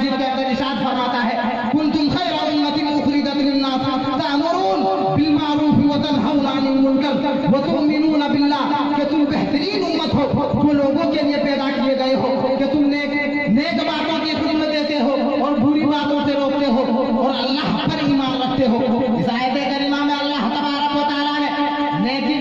مجید کے اندر ارشاد فرماتا ہے کنتم خیر امۃ اخرجت للناس تأمرون بالمعروف وتنهون عن المنکر وتؤمنون باللہ، کہ تم بہترین امت ہو جو لوگوں کے لیے پیدا کیے گئے ہو کہ تم نیک باتوں کی خدمت دیتے ہو اور بری باتوں سے روکتے ہو اور اللہ پر ایمان رکھتے ہو۔ اس آیت کریمہ میں اللہ تبارک و تعالیٰ نے نیکی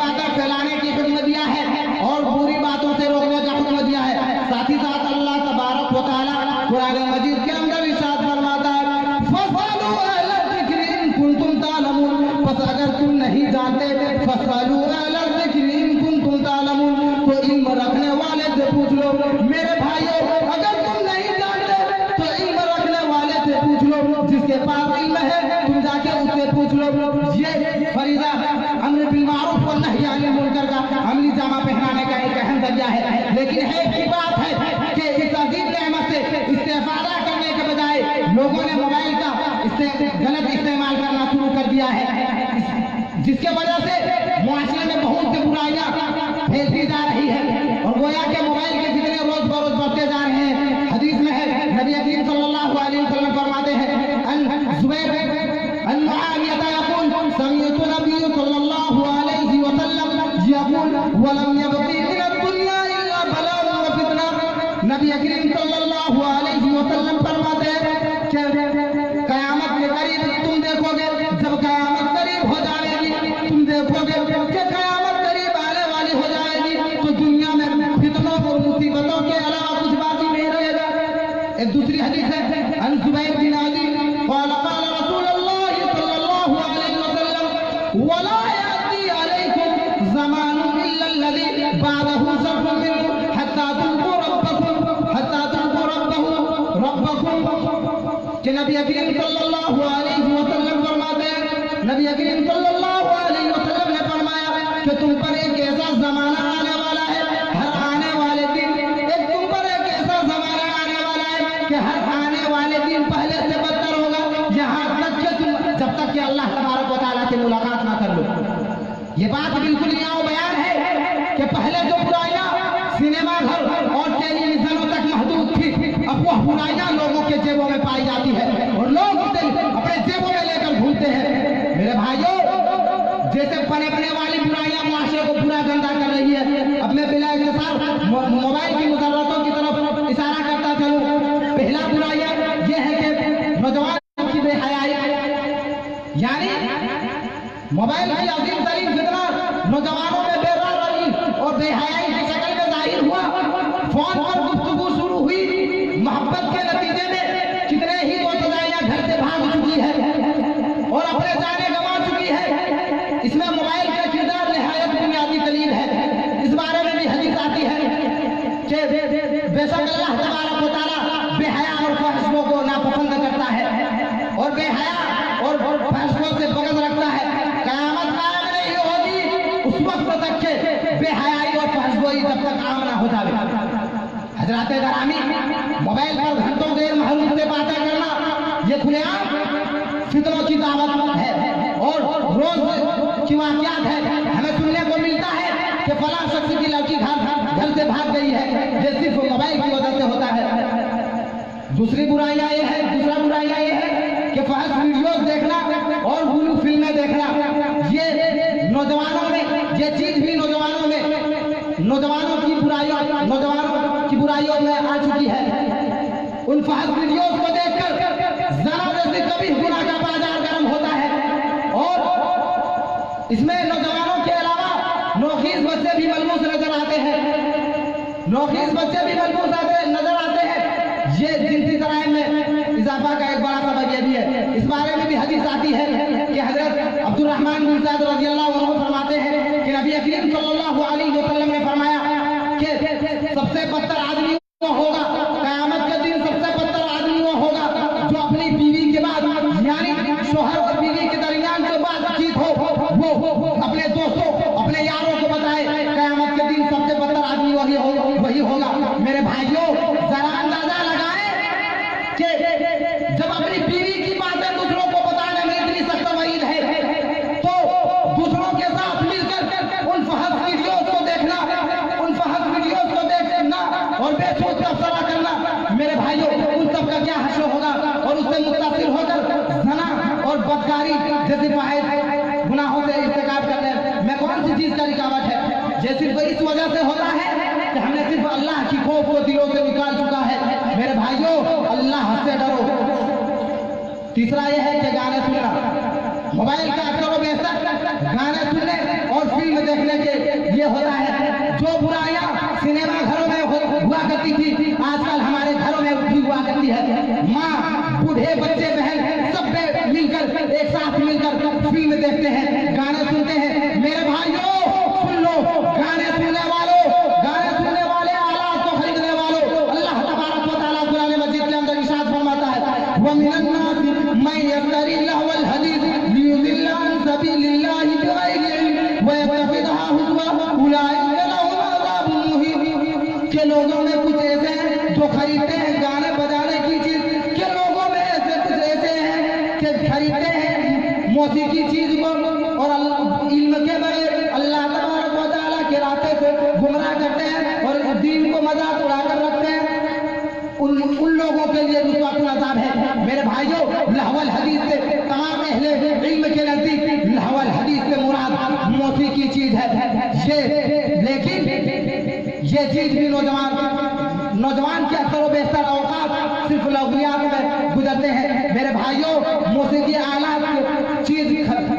باتیں پھیلانے کی حکم دیا ہے اور بری باتوں سے روکنے کا حکم دیا ہے۔ ساتھ ہی ساتھ اللہ تبارک و تعالیٰ قرآن مجید کے اندر ارشاد فرماتا ہے فَاسْأَلُوا أَهْلَ الذِّكْرِ إِن كُنتُمْ تَعْلَمُونَ، پس اگر تم نہیں جانتے فَاسْأَلُوا أَهْلَ الذِّكْرِ إِن كُنتُمْ تَعْلَمُونَ، تو علم رکھنے والے سے پوچھ لو۔ میرے بھائیو، اگر تم نہیں جانتے تو علم رکھنے والے سے پوچھ لو، جس کے پاس علم ہے تم جا کے اس سے پوچھ لو۔ یہ فریضہ امر بالمعروف والنہی عن المنکر کا عملی جامہ پہنانے کا ایک اہم ذریعہ ہے، لیکن ایک ہی بات ہے کہ اس عظیم نعمت سے استفادہ کرنے کے بجائے لوگوں نے موبائل کا غلط استعمال کرنا شروع کر دیا ہے، جس کے وجہ سے معاشرے میں بہت سی برائیاں پھیلتی جا رہی ہے اور گویا کہ موبائل کے فتنے روز بروز بڑھتے جا رہے ہیں۔ حدیث میں ہے نبی کریم صلی اللہ علیہ وسلم فرماتے ہیں زبیر عن معاویہ یقول سمعت نبی صلی اللہ علیہ وسلم یقول ولم یبق من الدنیا الا بلاء وفتنہ، نبی کریم صلی اللہ علیہ وسلم فرماتے ہیں کہ قیامت کے قریب تم دیکھو گے، جب قیامت قریب ہو جائے گی تم دیکھو گے کہ قیامت قریب آنے والی ہو جائے گی تو دنیا میں فتنوں اور مصیبتوں کے علاوہ کچھ باقی نہیں رہے گا۔ ایک دوسری حدیث ہے عن زبیر بن عدی قال قال رسول اللہ صلی اللہ علیہ وسلم ولا یأتی علیکم زمان الا الذی بعدہ شر منہ حتی تلقوا ربکم، کہ نبی کریم صلی اللہ علیہ وسلم فرماتے ہیں، نبی کریم صلی اللہ علیہ وسلم نے فرمایا کہ تم پر ایک ایسا زمانہ آنے والا ہے، ہر آنے والے دن تم پر ایک ایسا زمانہ آنے والا ہے کہ ہر آنے والے دن پہلے سے بدتر ہوگا، یہاں تک کہ تم جب تک کہ اللہ تبارک و تعالیٰ سے ملاقات نہ کر لو۔ یہ بات بالکل یہاں بیان ہے کہ پہلے جو برائیاں سینما گھر اور ٹیلی ویژنوں تک محدود تھی، اب وہ برائیاں لوگوں کے جیبوں میں پائی جاتی ہے اور لوگ اسے اپنے جیبوں میں لے کر گھومتے ہیں۔ میرے بھائیوں، جیسے پنپنے والی برائیاں معاشرے کو پورا گندا کر رہی ہے، اب میں بلا اختصار موبائل کی مضرتوں کی طرف اشارہ کرتا چلوں۔ پہلا برائیاں یہ ہے کہ نوجوانوں کی بے حیائی، یعنی موبائل کی عظیم ترین فتنہ نوجوانوں میں بے روی اور بے حیائی کی شکل میں ظاہر ہوا۔ فون پر گفتگو شروع ہوئی، محبت کے نتیجے میں کتنے ہی وہ سزائیاں گھر سے بھاگ چکی ہے اور اپنے جانے گنوا چکی ہے۔ اس میں موبائل کا کردار نہایت بنیادی دلیل ہے۔ اس بارے میں بھی حدیث آتی ہے کہ بے شک اللہ تبارک و تعالیٰ بے حیا اور فحشوں کو ناپسند کرتا ہے اور بے حیا اور فحشوں سے بغض رکھتا ہے۔ قیامت قائم نہیں ہوگی اس وقت تک کہ بے حیائی اور فحشگوئی جب تک عام نہ ہو جائے۔ حضرات گرامی، موبائل پر گھنٹوں دیر محروم سے باتیں کرنا یہ کھلے عام فتنوں کی دعوت ہے اور روز کی واقعات ہے۔ ہمیں سننے کو ملتا ہے کہ فلاں شخص کی لڑکی گھر سے بھاگ گئی ہے، یہ صرف موبائل کی وجہ سے ہوتا ہے۔ دوسرا برائیاں یہ ہے کہ فحش ویڈیوز دیکھنا اور بلو فلمیں دیکھنا، یہ نوجوانوں میں یہ چیز بھی نوجوانوں کی برائیوں میں آ چکی ہے۔ ان فحش ویڈیوز کو دیکھ کر زنا جیسی کبھی گناہ کا بازار گرم ہوتا ہے اور اس میں نوجوانوں کے علاوہ نوخیز بچے بھی ملموس نظر آتے ہیں۔ یہ جنسی جرائم میں اضافہ کا ایک بڑا سبب یہ بھی ہے۔ اس بارے میں بھی حدیث آتی ہے کہ حضرت عبد الرحمن بن زید رضی اللہ عنہ فرماتے ہیں کہ نبی کریم صلی اللہ علیہ وسلم نے فرمایا کہ سب سے بدتر آدمی وہ ہوگا، قیامت کے دن سب سے بدتر آدمی وہ ہوگا جو اپنی بیوی کے بعد، یعنی شوہر اور بیوی کے درمیان جو بات چیت ہو وہ اپنے دوستوں اپنے یاروں کو بتائے۔ قیامت کے دن سب سے بدتر آدمی وہی ہوگا۔ میرے بھائیوں، ذرا اندازہ لگائیں کہ جب اپنی بیوی کی باتیں دوسروں کو بتانے میں اتنی سخت وعید ہے تو دوسروں کے ساتھ مل کر ان فحش ویڈیوز کو دیکھنا اور بے شروع ہوگا اور اس سے متصل ہو کر زنا اور بدکاری جیسے فاحش گناہوں سے ارتکاب کرنے میں کون سی چیز کا رکاوٹ ہے؟ یہ صرف اس وجہ سے ہوتا ہے کہ ہم نے صرف اللہ کی خوف کو دلوں سے نکال چکا ہے۔ میرے بھائیوں، اللہ سے ڈرو۔ تیسرا یہ ہے کہ گانے سننا، موبائل کا اکثر و بیشتر گانے سننے اور فلم دیکھنے کے یہ ہوتا ہے۔ جو برائیاں سنیما گھروں میں ہوا کرتی تھی آج کل ہمارے گھروں میں بھی ہوا کرتی ہے۔ ماں، بوڑھے، بچے، بہن سب مل کر ایک ساتھ مل کر فلم دیکھتے ہیں، گانے سنتے ہیں۔ میرے بھائیوں سن لو، گانے سننے والوں، گانے سننے والے آلات کو خریدنے والوں، اللہ تبارک و تعالیٰ قرآن مجید کے اندر ارشاد فرماتا ہے وَمِنَ النَّاسِ مَن يَشْتَرِي اللَّهْوَ الْحَدِيثِ لِيُضِلَّ عَن سَبِيلِ اللَّهِ بِغَيْرِ عِلْمٍ وَيَتَّخِذَهَا هُزُوًا أُولَٰئِكَ لَهُمْ عَذَابٌ مُّهِينٌ۔ کہ لوگوں میں کچھ ایسے ہیں جو خریدتے ہیں گانے بجانے کی چیز، کہ لوگوں میں ایسے کچھ ایسے ہیں کہ خریدتے ہیں موسیقی چیز کو اور علم کے بغیر اللہ تبارک و تعالیٰ کے راستے سے گمراہ کرتے ہیں اور دین کو مذاق اڑا کر رکھتے ہیں۔ ان لوگوں کے لیے رسوا عذاب ہے۔ میرے بھائیوں، لہو الحدیث سے تمام اہل علم کے نزدیک لہو الحدیث سے مراد موسیقی چیز ہے۔ لیکن یہ چیز بھی نوجوان کے اکثر و بیشتر اوقات صرف لغویات میں گزرتے ہیں۔ میرے بھائیوں، موسیقی آلات چیز،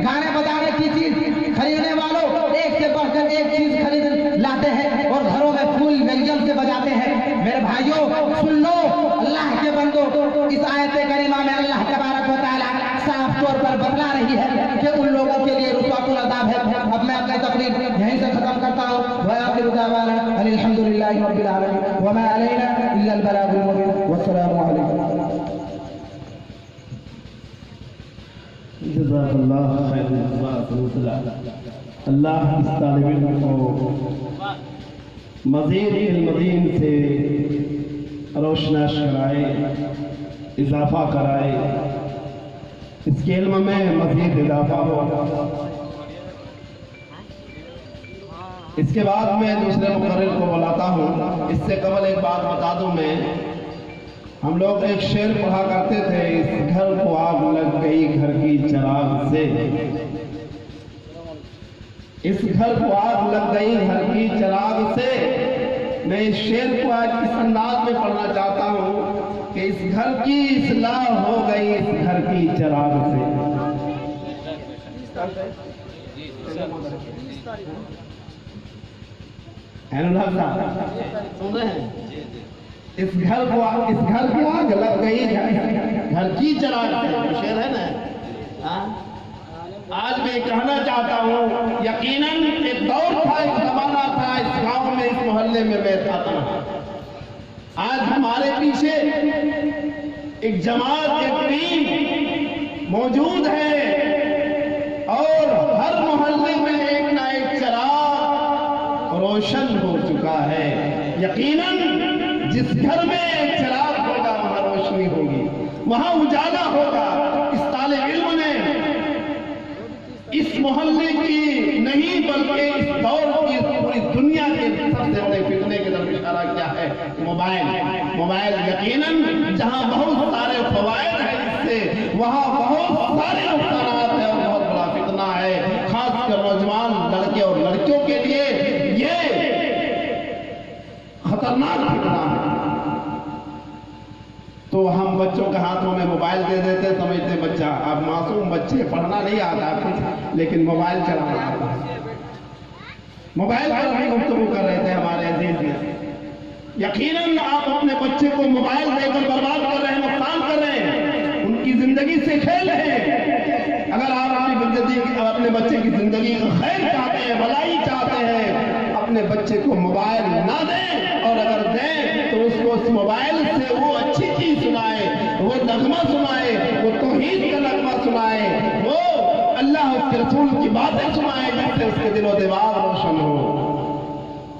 گانے بجانے کی چیز خریدنے والوں ایک سے بڑھ کر ایک چیز خرید لاتے ہیں اور گھروں میں فل ونجم سے بجاتے ہیں۔ میرے بھائیوں سن لو، اللہ کے بندو، اس آیت کریمہ میں اللہ تبارک و تعالیٰ صاف طور پر بتلا رہی ہے کہ ان لوگوں کے لیے رسوا العذاب ہے۔ اب میں اپنی تقریر یہیں سے ختم کرتا ہوں۔ وآخر دعوانا ان الحمد للہ رب العالمین وما علینا الا البلاغ المبین والسلام علیکم۔ جزاک اللہ خیر اللہ اس طالب علم کو مزید علم سے روشناش کرائے، اضافہ کرائے، اس کے علم میں مزید اضافہ ہو۔ اس کے بعد میں دوسرے مقرر کو بلاتا ہوں۔ اس سے قبل ایک بات بتا دوں میں، ہم لوگ ایک شعر پڑھا کرتے تھے، اس گھر کو آگ لگ گئی گھر کی چراغ سے، اس گھر کو آگ لگ گئی گھر کی چراغ سے۔ میں اس شعر کو آج اس انداز میں پڑھنا چاہتا ہوں کہ اس گھر کی اصلاح ہو گئی اس گھر کی چراغ سے۔ اس گھر کی آگ لگ گئی گھر کی چراغ سے، شعر ہے نا۔ آج میں کہنا چاہتا ہوں، یقیناً ایک دور تھا، ایک زمانہ تھا اس گاؤں میں، اس محلے میں بیٹھا تھا۔ آج ہمارے پیچھے ایک جماعت، ایک ٹیم موجود ہے اور ہر محلے میں ایک نہ ایک چراغ روشن ہو چکا ہے۔ یقیناً جس گھر میں ایک چراغ ہوگا وہاں روشنی ہوگی، وہاں اجالا ہوگا۔ اس طالب علم نے اس محلے کی نہیں بلکہ اس دور کی پوری دنیا کے سب سے بڑے فتنے کی طرف اشارہ کیا ہے، موبائل۔ یقیناً جہاں بہت سارے فوائد ہیں اس سے، وہاں بہت سارے نقصانات ہیں اور بہت بڑا فتنہ ہے، خاص کر نوجوان لڑکے اور لڑکیوں کے لیے یہ خطرناک فتنہ ہے۔ تو ہم بچوں کے ہاتھوں میں موبائل دے دیتے، سمجھتے بچہ، اب معصوم بچے، پڑھنا نہیں آتا کچھ لیکن موبائل چلانا آتا۔ موبائل پر بھی گفتگو کر رہے تھے ہمارے عزیز۔ یقیناً آپ اپنے بچے کو موبائل دے کر برباد کر رہے ہیں، نقصان کر رہے ہیں، ان کی زندگی سے کھیل رہے ہیں۔ اگر آپ اپنے بچے کی زندگی کا خیر چاہتے ہیں، بھلائی چاہتے ہیں، اپنے بچے کو موبائل نہ دیں، اور اگر دیں تو اس کو اس موبائل سے وہ اچھی چیز سنائے، وہ نغمہ سنائے، وہ توحید کا نغمہ سنائے، وہ اللہ اس کے رسول کی باتیں سنائے، جس سے اس کے دل و دماغ روشن ہو۔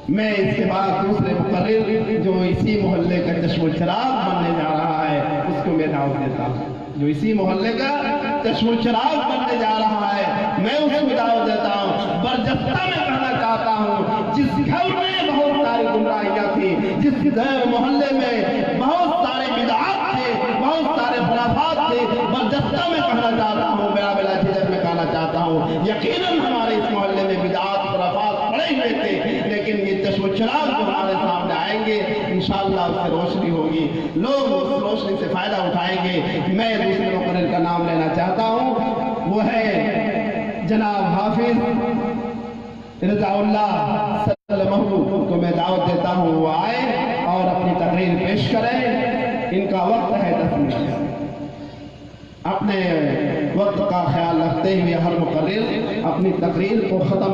میں اس کے بعد دوسرے مقرر جو اسی محلے کا چشم و چراغ بننے جا رہا ہے اس کو میں دعوت دیتا ہوں، جو اسی محلے کا چشم و چراغ بننے جا رہا ہے میں اس کو دعوت دیتا ہوں۔ برجستہ میں کہنا چاہتا ہوں، جس گھر میں بہت ساری گمراہیاں تھی، جس محلے میں بہت سارے بدعات تھے، بہت انشاءاللہ اس سے روشنی ہوگی، لوگ اس روشنی سے فائدہ اٹھائیں گے۔ میں دوسرے مقرر کا نام لینا چاہتا ہوں، وہ ہے جناب حافظ رضا اللہ سلمہ کو میں دعوت دیتا ہوں وہ آئے اور اپنی تقریر پیش کریں۔ ان کا وقت ہے 10 منٹ۔ اپنے وقت کا خیال رکھتے ہوئے ہر مقرر اپنی تقریر کو ختم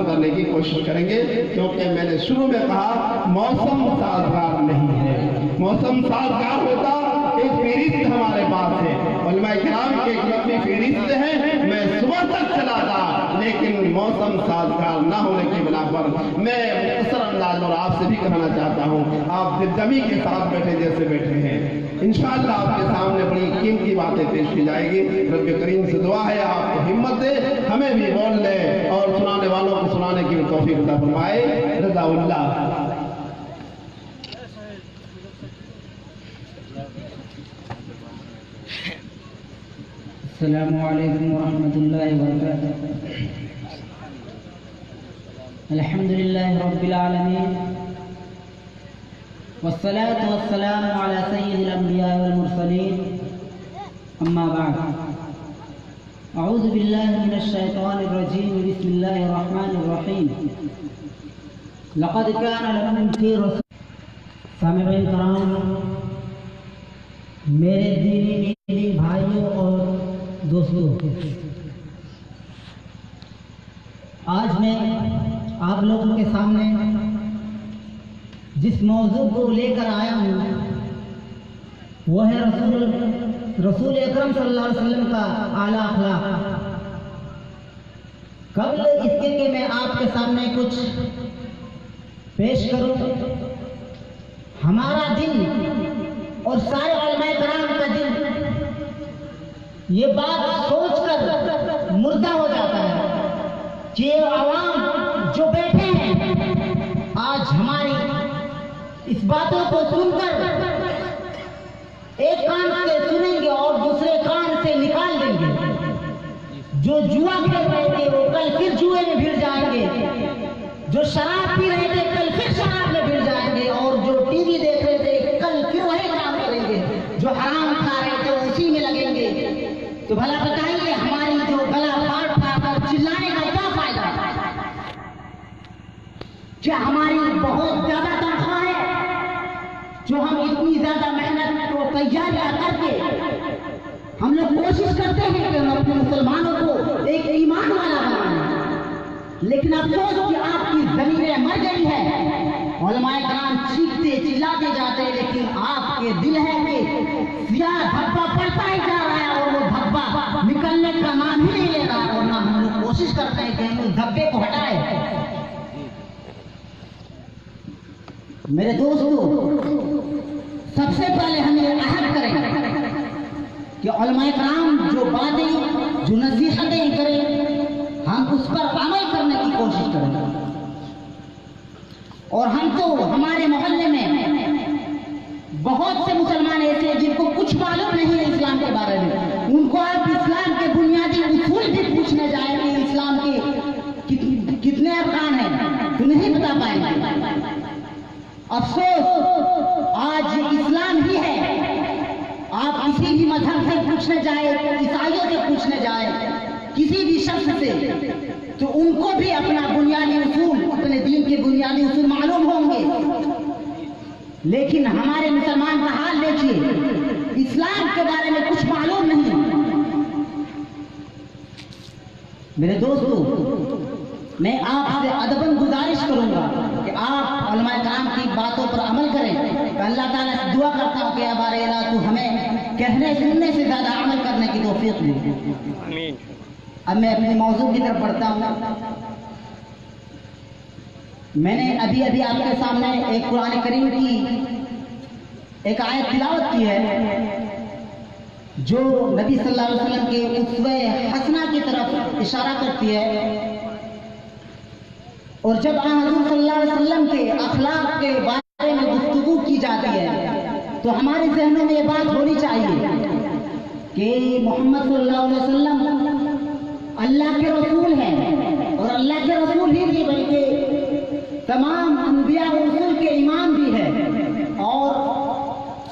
کرنے کی کوشش کریں گے، کیونکہ میں نے شروع میں کہا موسم سازگار نہیں ہے۔ موسم سازگار ہوتا ایک فہرست ہمارے پاس ہے، علماء کرام کی ایک لمبی فہرست ہے، میں صبح تک چلا تھا، لیکن موسم سازگار نہ ہونے کی بنا پر میں مختصر انداز اور آپ سے بھی کہنا چاہتا ہوں، آپ دلجمی کے ساتھ بیٹھے جیسے بیٹھے ہیں، انشاءاللہ آپ کے سامنے بڑی قیمتی باتیں پیش کی جائے گی۔ رب کریم سے دعا ہے آپ کو ہمت دے، ہمیں بھی بولنے اور سنانے والوں کو سنانے کی توفیق عطا فرمائے۔ رضا اللہ۔ السلام علیکم ورحمۃ اللہ وبرکاتہ۔ الحمدللہ رب العالمین والصلاة والسلام على سید الانبیاء والمرسلین، اما بعد، اعوذ باللہ من الشیطان الرجیم، بسم اللہ الرحمن الرحیم۔ لقد کان لکم فی رسول، سامعین کرام، میرے دینی بھائیوں اور دوستو، آج میں آپ لوگوں کے سامنے جس موضوع کو لے کر آیا ہوں وہ ہے رسول اکرم صلی اللہ علیہ وسلم کا اعلیٰ اخلاق۔ قبل اس کے کہ میں آپ کے سامنے کچھ پیش کروں، ہمارا دل اور سارے علماء کرام کا دل یہ بات سوچ کر مردہ ہو جاتا ہے کہ عوام جو بیٹھے ہیں آج ہماری اس باتوں کو سن کر ایک کان سے سنیں گے اور دوسرے کان سے نکال دیں گے۔ جو جوا کھیل رہے تھے وہ کل پھر جوئے میں بھڑ جائیں گے، جو شراب پی رہے تھے کل پھر شراب میں بھڑ جائیں گے، اور جو ٹی وی دیکھ رہے تھے کل پھر وہی کام کریں گے، جو حرام کھا رہے تھے اسی میں لگیں گے۔ تو بھلا بتائیے ہماری جو گلا پھاڑ پھاڑ کر چلانے کا کیا فائدہ؟ کیا ہماری بہت زیادہ تنخواہ ہے جو ہم اتنی زیادہ محنت کو تیاریاں کر کے ہم لوگ کوشش کرتے ہیں کہ ہم اپنے مسلمانوں کو ایک ایمان والا بنائیں، لیکن افسوس کہ آپ کی زمینیں مر گئی ہے، علماء کرام چیختے چلاتے جاتے ہیں، لیکن آپ کے دل ہے کہ سیاہ دھبا پڑتا ہی جا رہا ہے اور وہ دھبا نکلنے کا نام ہی نہیں لے رہا، اور نہ ہم لوگ کوشش کرتے ہیں کہ ہم اس دھبے کو ہٹائیں۔ میرے دوستو، سب سے پہلے ہم یہ عہد کریں کہ علماء کرام جو باتیں جو نصیحتیں کریں ہم اس پر عمل کرنے کی کوشش کریں۔ اور ہم تو ہمارے محلے میں بہت سے مسلمان ایسے ہیں جن کو کچھ معلوم نہیں ہے اسلام کے بارے میں، ان کو آپ اسلام کے بنیادی اصول بھی پوچھنے جائیں گے اسلام کے کتنے ارکان ہیں تو نہیں بتا پائیں گے۔ افسوس آج اسلام ہی ہے، آپ کسی بھی مذہب سے پوچھنے جائیں، عیسائیوں سے پوچھنے جائیں، کسی بھی شخص سے، تو ان کو بھی اپنا بنیادی اصول، اپنے دین کے بنیادی اصول معلوم ہوں گے، لیکن ہمارے مسلمان کا حال دیکھیے، اسلام کے بارے میں کچھ معلوم نہیں۔ میرے دوستو، میں آپ سے ادباً گزارش کروں گا کہ آپ علماء کرام کی باتوں پر عمل کریں۔ تو اللہ تعالیٰ سے دعا کرتا ہوں کہ اے بار الہ تو ہمیں کہنے سننے سے زیادہ عمل کرنے کی توفیق دے۔ اب میں اپنے موضوع کی طرف بڑھتا ہوں۔ میں نے ابھی آپ کے سامنے ایک قرآن کریم کی ایک آیت تلاوت کی ہے جو نبی صلی اللہ علیہ وسلم کے اسوہ حسنہ کی طرف اشارہ کرتی ہے، اور جب حضور صلی اللہ علیہ وسلم کے اخلاق کے بارے میں گفتگو کی جاتی ہے تو ہمارے ذہنوں میں یہ بات ہونی چاہیے کہ محمد صلی اللہ علیہ وسلم اللہ کے رسول ہیں، اور اللہ کے رسول ہی نہیں بلکہ تمام انبیاء و رسول کے امام بھی ہیں۔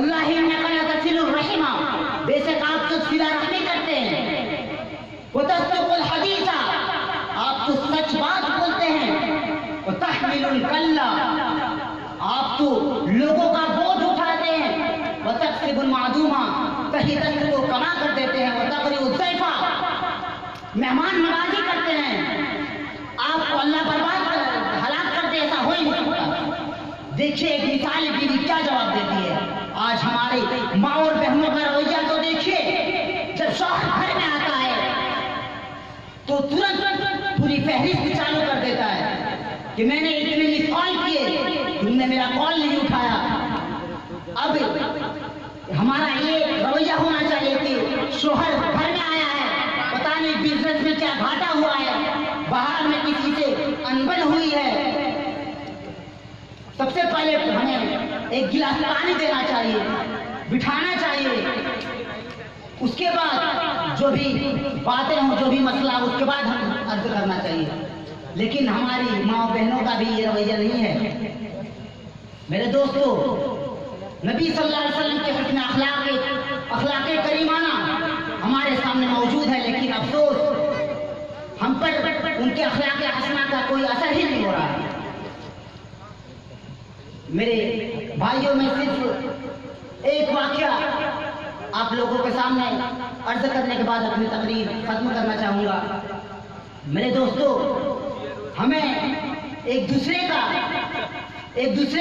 واللہ انک لتصل الرحم، بے شک آپ تو صلہ رحمی کرتے ہیں، وتصدق الحدیث، آپ تو سچ بات بولتے ہیں، وتحمل الکل، آپ تو لوگوں کا بوجھ اٹھاتے ہیں، وتکسب المعدوم، کہیں دست کو کما کر دیتے ہیں، وتقری الضیف، مہمان نوازی کرتے ہیں، آپ کو اللہ برباد ہلاک کر دے، ایسا ہو ہی نہیں سکتا۔ دیکھیے ایک مثال بیوی کیا جواب دیتی ہے۔ آج ہمارے ماں اور بہنوں کا رویہ تو دیکھیے، جب شوہر گھر میں آتا ہے تو ترنت پوری فہرست چالو کر دیتا ہے کہ میں نے اتنے مس کال کیے، تم نے میرا کال نہیں اٹھایا۔ اب ہمارا یہ رویہ ہونا چاہیے کہ شوہر گھر میں آیا ہے، پتہ نہیں بزنس میں کیا گھاٹا ہوا ہے، باہر میں کسی سے انبن ہوئی ہے، سب سے پہلے ہمیں ایک گلاس پانی دینا چاہیے، بٹھانا چاہیے، اس کے بعد جو بھی باتیں ہوں، جو بھی مسئلہ، اس کے بعد ہم عرض کرنا چاہیے۔ لیکن ہماری ماں بہنوں کا بھی یہ رویہ نہیں ہے۔ میرے دوستو، نبی صلی اللہ علیہ وسلم کے حسن اخلاق کریمانہ ہمارے سامنے موجود ہے، لیکن افسوس ہم پر ان کے اخلاق حسنہ کا کوئی اثر ہی نہیں ہو رہا ہے۔ میرے بھائیوں میں صرف ایک واقعہ آپ لوگوں کے سامنے عرض کرنے کے بعد اپنی تقریر ختم کرنا چاہوں گا۔ میرے دوستو، ہمیں ایک دوسرے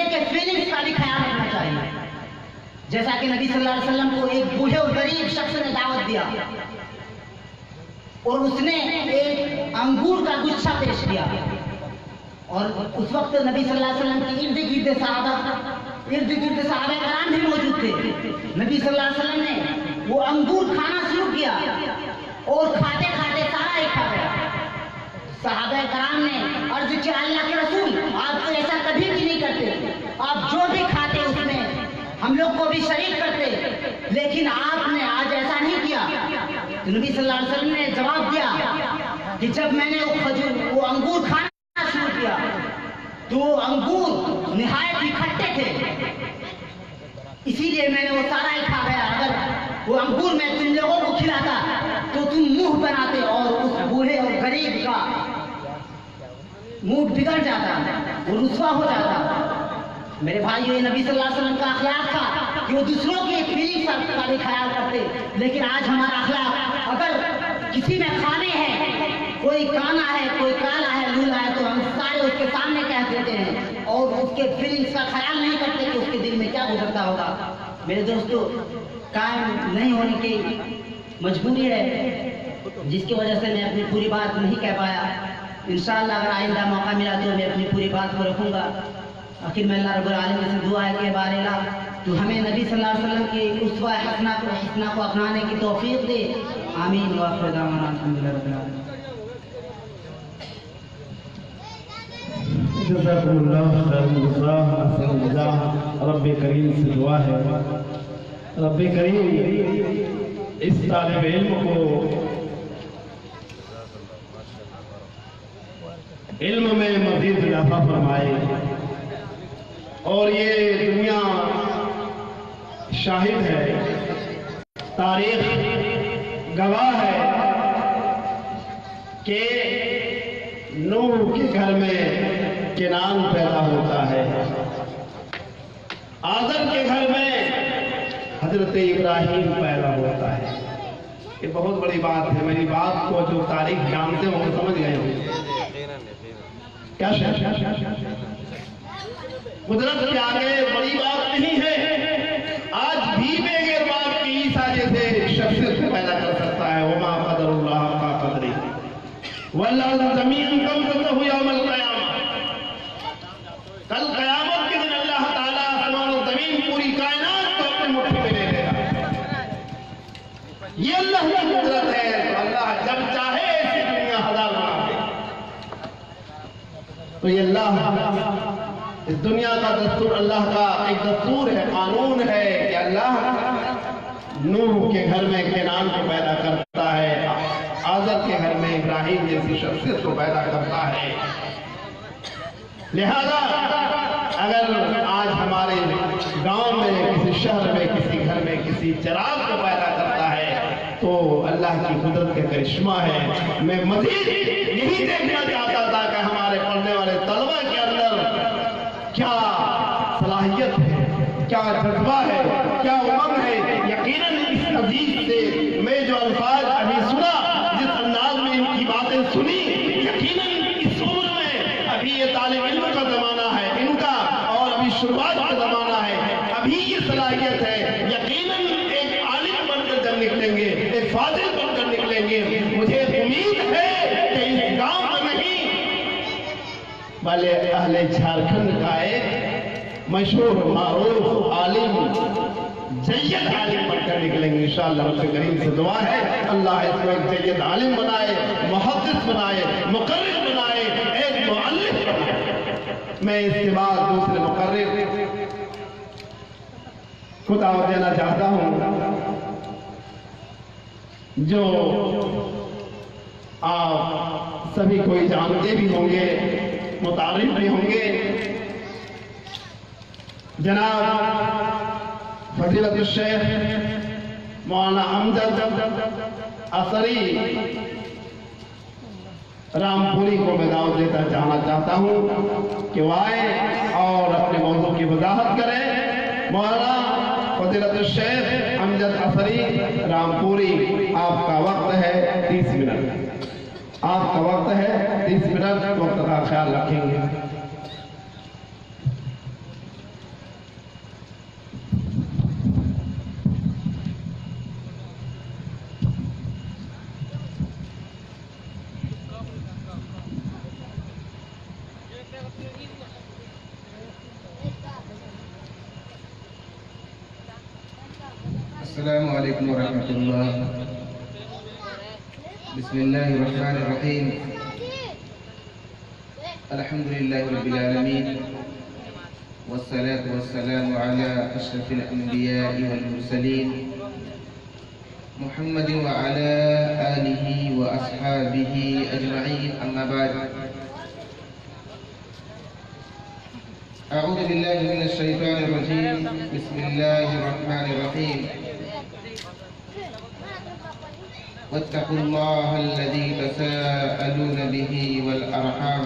کے فیلنگز کا بھی خیال رکھنا چاہیے۔ جیسا کہ نبی صلی اللہ علیہ وسلم کو ایک بوڑھے اور غریب شخص نے دعوت دیا اور اس نے ایک انگور کا گچھا پیش کیا، اور اس وقت نبی صلی اللہ علیہ وسلم کے ارد گرد صحابہ کرام بھی موجود تھے۔ نبی صلی اللہ علیہ وسلم نے وہ انگور کھانا شروع کیا اور کھاتے کھاتے سارا ہی کھا گیا۔ صحابہ کرام نے عرض کیا، اللہ کے رسول، آپ تو ایسا کبھی بھی نہیں کرتے، آپ جو بھی کھاتے اس میں ہم لوگ کو بھی شریک کرتے، لیکن آپ نے آج ایسا نہیں کیا۔ تو نبی صلی اللہ علیہ وسلم نے جواب دیا کہ جب میں نے وہ انگور کھانا شروع کیا تو وہ انگور نہایت ہی کھٹے تھے، اسی لیے میں نے وہ سارا ہی کھا گیا۔ اگر وہ انگور میں تم لوگوں کو کھلاتا تو تم منہ بناتے اور اس بوڑھے اور غریب کا موڈ بگڑ جاتا، وہ رسوا ہو جاتا۔ میرے بھائیو، یہ نبی صلی اللہ علیہ وسلم کا اخلاق تھا کہ وہ دوسروں کی فیلنگز کا بھی خیال کرتے، لیکن آج ہمارا اخلاق، اگر کسی میں خانے ہیں، کوئی کانا ہے، کوئی کالا ہے، لولا ہے، تو ہم سارے اس کے سامنے کہہ دیتے ہیں اور اس کے فیلنگز کا خیال نہیں کرتے کہ اس کے دل میں کیا گزرتا ہوگا۔ میرے دوستو، قائم نہیں ہونے کی مجبوری ہے جس کی وجہ سے میں اپنی پوری بات نہیں کہہ پایا۔ انشاءاللہ اگر آئندہ موقع ملا تو میں اپنی پوری بات کو رکھوں گا۔ آخر میں اللہ رب العالمین سے دعا ہے کہ بار الہ تو ہمیں نبی صلی اللہ علیہ وسلم کی اسوہ حسنہ کو اپنانے کی توفیق دے۔ آمین وآخر دعوانا الحمدللہ رب العالمین۔ جزاکم اللہ خیر الجزاء، احسن الجزاء۔ رب کریم سے دعا ہے، رب کریم اس طالب علم کو علم میں مزید اضافہ فرمائے، اور یہ دنیا شاہد ہے، تاریخ گواہ ہے کہ نوح کے گھر میں کنعان پیدا ہوتا ہے، آدم کے گھر میں حضرت ابراہیم پیدا ہوتا ہے۔ یہ بہت بڑی بات ہے۔ میری بات کو جو تاریخ جانتے ہوں گے سمجھ گئے ہوں کیا قدرت کے آگے بڑی بات نہیں ہے۔ آج بھی بغیر باپ کی عیسیٰ جیسے شخصیت کو پیدا کر سکتا ہے۔ وما قدر اللہ کا قدری واللہ زمین کم کرتا ہو یوم القیامہ۔ کل قیامت کے دن اللہ تعالیٰ آسمان و زمین پوری کائنات کو اپنے مٹھی میں لے لے گا۔ یہ اللہ کی قدرت ہے۔ تو اللہ جب چاہے ایسی دنیا ہزار بنا دے۔ تو یہ اللہ، اس دنیا کا دستور اللہ کا ایک دستور ہے، قانون ہے کہ اللہ نوح کے گھر میں کنعان کو پیدا کرتا ہے، آزر کے گھر میں ابراہیم جیسی شخصیت کو پیدا کرتا ہے۔ لہذا اگر آج ہمارے گاؤں میں کسی شہر میں کسی گھر میں کسی چراغ کو پیدا کرتا ہے تو اللہ کی قدرت کا کرشمہ ہے. میں مزید یہی دیکھنا چاہتا تھا کہ ہمارے پڑھنے والے طلبہ کے اندر کیا صلاحیت ہے, کیا جذبہ ہے, کیا امنگ ہے. یقیناً اس عزیز سے میں جو الفاظ ابھی سنا, جس انداز میں ان کی باتیں سنی, یقیناً اس عمر میں ابھی یہ طالب علم کا زمانہ ہے ان کا, اور ابھی شروعات کا زمانہ ہے, ابھی یہ صلاحیت ہے. یقیناً ایک عالم بن کر جب نکلیں گے, ایک فاضل بن کر نکلیں گے. مجھے امید ہے کہ اس گاؤں میں نہیں بلکہ اہل جھارکھنڈ کا ایک مشہور معروف عالم, جید عالم بن کر نکلیں گے انشاءاللہ. رب کریم سے دعا ہے اللہ اس کو ایک جید عالم بنائے, محدث بنائے, مقرر بنائے, ایک مؤلف بنائے. میں اس کے بعد دوسرے مقرر کو دعوت دینا چاہتا ہوں جو آپ سبھی کوئی جانتے بھی ہوں گے, متعارف بھی ہوں گے. جناب فضیلت الشیخ مولانا امجد اثری رامپوری کو میں دعوت دیتا جانا چاہتا ہوں کہ وہ آئے اور اپنے موضوع کی وضاحت کریں. مولانا فضیلت الشیخ امجد اثری رامپوری, آپ کا وقت ہے 30 منٹ. آپ کا وقت ہے 30 منٹ, وقت کا خیال رکھیں گے. السلام علیکم ورحمۃ اللہ. بسم اللہ الرحمن الرحیم. الحمدللہ رب العالمین والصلاة والسلام علی اشرف الانبیاء والمرسلین محمد وعلی آلہ واصحابہ اجمعین. اما بعد, اعوذ باللہ من الشیطان الرجیم. بسم اللہ الرحمن الرحیم. واتقوا الله الذي تساءلون به والأرحام.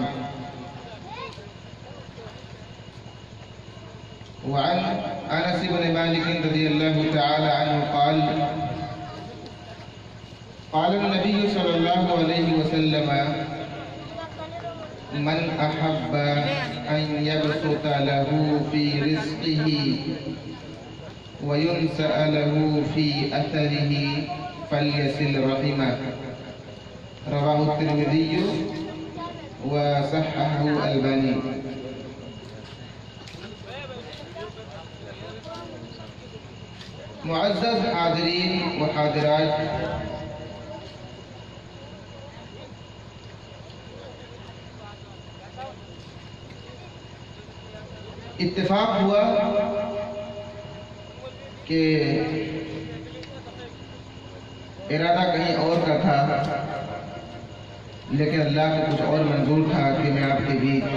وعن أنس بن مالك رضي الله تعالى عنه قال قال النبي صلى الله عليه وسلم من أحب أن يبسط له في رزقه وينسأ له في أثره فليصل رحمه. رواه الترمذي وصححه الألباني. معزز حاضرین و حاضرات, اتفاق ہوا کہ ارادہ کہیں اور کا تھا, لیکن اللہ کو کچھ اور منظور تھا کہ میں آپ کے بیچ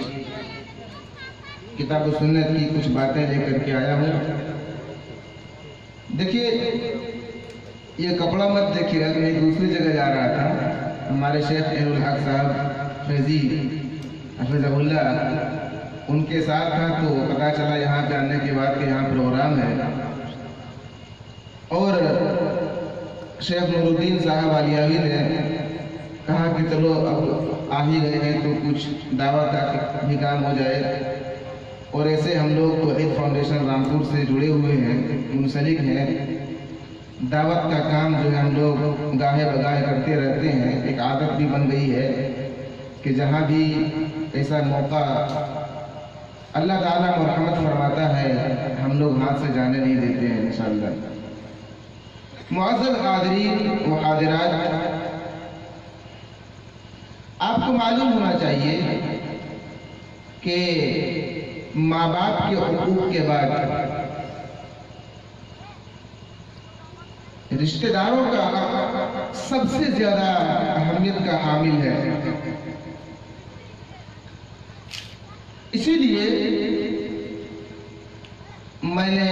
کتاب و سنت کی کچھ باتیں لے کر کے آیا ہوں. دیکھیے, یہ کپڑا مت دیکھیے گا, میں دوسری جگہ جا رہا تھا. ہمارے شیخ عین الحق صاحب فیضی حفظہ اللہ ان کے ساتھ تھا, تو پتہ چلا یہاں پہ آنے کے بعد کہ یہاں پروگرام ہے, اور شیخ نور الدین صاحب علیاوی نے کہا کہ چلو اب آ ہی گئے ہیں تو کچھ دعوت کا بھی کام ہو جائے. اور ایسے ہم لوگ توحید فاؤنڈیشن رامپور سے جڑے ہوئے ہیں, منسلک ہیں. دعوت کا کام جو ہے ہم لوگ گاہے بگاہے کرتے رہتے ہیں, ایک عادت بھی بن گئی ہے کہ جہاں بھی ایسا موقع اللہ تعالیٰ مرحمت فرماتا ہے ہم لوگ ہاتھ سے جانے نہیں دیتے ہیں انشاءاللہ. معزز حاضرین و حاضرات, آپ کو معلوم ہونا چاہیے کہ ماں باپ کے حقوق کے بعد رشتہ داروں کا سب سے زیادہ اہمیت کا حامل ہے. اسی لیے میں نے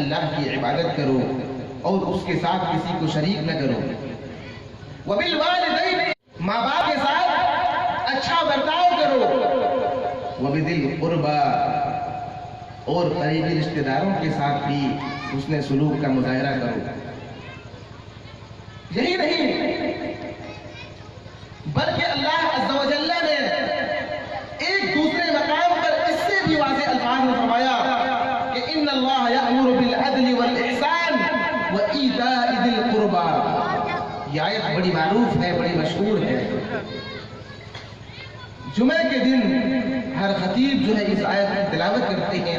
اللہ کی عبادت کرو اور اس کے ساتھ کسی کو شریک نہ کرو. وبالوالدین، ماں باپ کے ساتھ اچھا برتاؤ کرو. وبذی القربی، اور قریبی رشتہ داروں کے ساتھ بھی حسن سلوک کا مظاہرہ کرو. یہی نہیں بلکہ اللہ عز و جل نے ایک دوسرے مقام پر اس سے بھی واضح الفاظ میں فرمایا کہ ان اللہ یأمر بالعدل والاحسان وایتاء ذی القربی. یہ آیت بڑی معروف ہے، بڑی مشہور ہے. جمعے کے دن ہر خطیب جو ہے اس آیت کی تلاوت کرتے ہیں